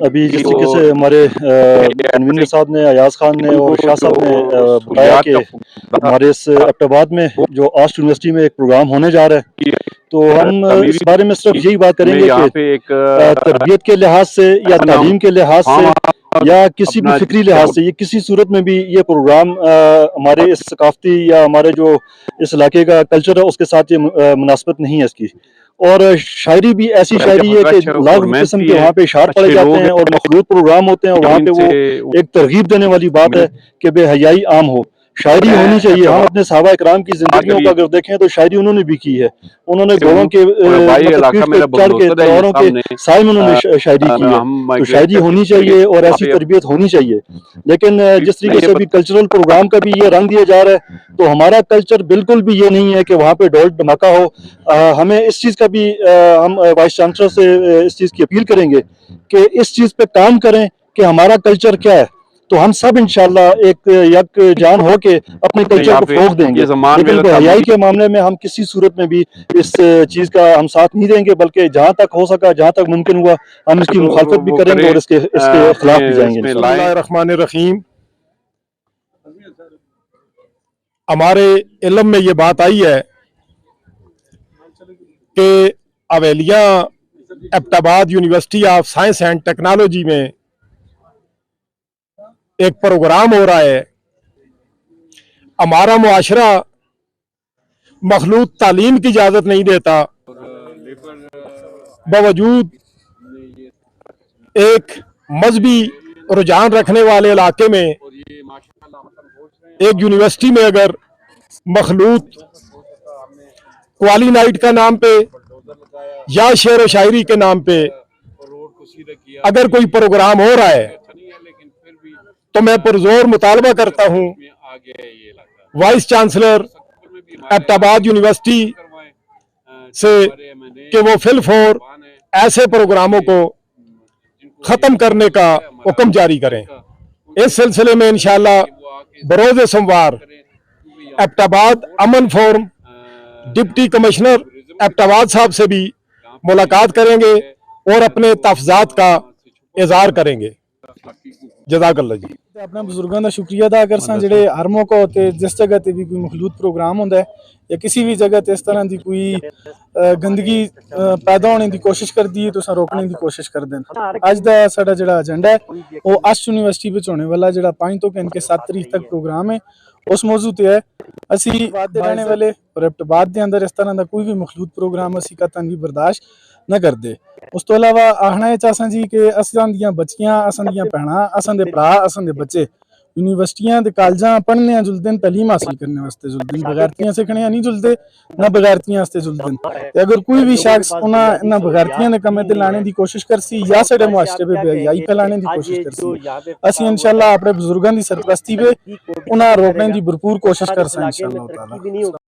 अभी जिस तरीके से हमारे कन्वीनर साहब ने, अयाज खान ने और शाह साहब ने बताया कि हमारे इस एबटाबाद में जो आस्ट यूनिवर्सिटी में एक प्रोग्राम होने जा रहा है, तो हम इस बारे में सिर्फ यही बात करेंगे कि तरबियत के लिहाज से या तालीम के लिहाज से या किसी भी फिक्री लिहाज से ये किसी सूरत में भी ये प्रोग्राम हमारे इस सकाफती या हमारे जो इस इलाके का कल्चर है उसके साथ ये मुनासबत नहीं है इसकी। और शायरी भी ऐसी शायरी है कि लाख किस्म के वहाँ पे इशार पड़े जाते हैं और मखलूत प्रोग्राम होते हैं और वहाँ पे वो एक तरगीब देने वाली बात है कि बेहयाई आम हो। शायरी होनी चाहिए। हम अपने सहाबा इकराम की जिंदगियों को अगर देखें तो शायरी उन्होंने भी की है। उन्होंने घोड़ों के पीठ पे चढ़ के तलवारों के साए में उन्होंने शायरी की है। तो शायरी होनी चाहिए और ऐसी तरबियत होनी चाहिए। लेकिन जिस तरीके से अभी कल्चरल प्रोग्राम का भी ये रंग दिया जा रहा है, तो हमारा कल्चर बिल्कुल भी ये नहीं है कि वहाँ पे ढोल धमाका हो। हमें इस चीज़ का भी हम वाइस चांसलर से इस चीज़ की अपील करेंगे कि इस चीज़ पे काम करें कि हमारा कल्चर क्या है। तो हम सब इंशाल्लाह एक यक जान हो के अपने कल्चर को फरोग देंगे। लेकिन हयाई के मामले में हम किसी सूरत में भी इस चीज़ का हम साथ नहीं देंगे, बल्कि जहाँ तक हो सका, जहाँ तक मुमकिन हुआ, हम इसकी मुखालफत भी करेंगे और इसके खिलाफ भी जाएंगे। बिस्मिल्लाहिर्रहमानिर्रहीम। हमारे इल्म में ये बात आई है कि अवेलिया Abbottabad university of science and technology में एक प्रोग्राम हो रहा है। हमारा मुआशरा मखलूत तालीम की इजाज़त नहीं देता, बावजूद एक मजहबी रुझान रखने वाले इलाके में एक यूनिवर्सिटी में अगर मखलूत क्वाली नाइट का नाम पे या शेर व शायरी के नाम पे अगर कोई प्रोग्राम हो रहा है, तो मैं पुरजोर मुतालबा करता हूं वाइस चांसलर एबटाबाद यूनिवर्सिटी से कि वो फिलफौर ऐसे प्रोग्रामों को ख़त्म करने का हुक्म जारी करें। इस सिलसिले में इंशाअल्लाह बरोज़ सोमवार एबटाबाद अमन फोरम डिप्टी कमिश्नर एबटाबाद साहब से भी मुलाकात करेंगे और अपने तफजात का इज़हार करेंगे। जज़ाकल्लाह जी। अपने बुजुर्गों का शुक्रिया अदा कर जेडे हर मौका होते जिस जगह ते भी कोई मखलूत प्रोग्राम होंदा है या किसी भी जगह ते इस तरह की कोई गंदगी पैदा होने की कोशिश करती है तो अस रोकने की कोशिश करते हैं। अज का साडा जिहड़ा एजेंडा है वो आस्ट यूनिवर्सिटी में होने वाला जिहड़ा 5 तो इनके 7 तारीख तक प्रोग्राम है, उस मौजू ते है असी रहने वाले और एबटाबाद के अंदर इस तरह का कोई भी मखलूत प्रोग्राम असी कतन भी बर्दाश्त न करते। उस तो अलावा आखना चाहसा जी कि असां दियां बच्चियां, असां दियां भैणां, असां दे भरा, असां दे बच्चे यूनिवर्सिटियां ते कॉलेजां पढ़ने जुलते हैं, तलीम हासिल करने वास्ते जुलते हैं, बगैरतियां सीखने नहीं जुलते, ना बगैरतियां वास्ते जुलते हैं। अगर कोई भी शख्स उन्हें बगैरतियां दे कम्मे ते लाने की कोशिश करसी या साडे मुआशरे पे बेहयाई फैलाने की कोशिश करसी, असीं इंशाअल्लाह अपने बुजुर्गों की सरपरस्ती पे उन्हें रोकने की भरपूर कोशिश करसा इंशाअल्लाह ताला।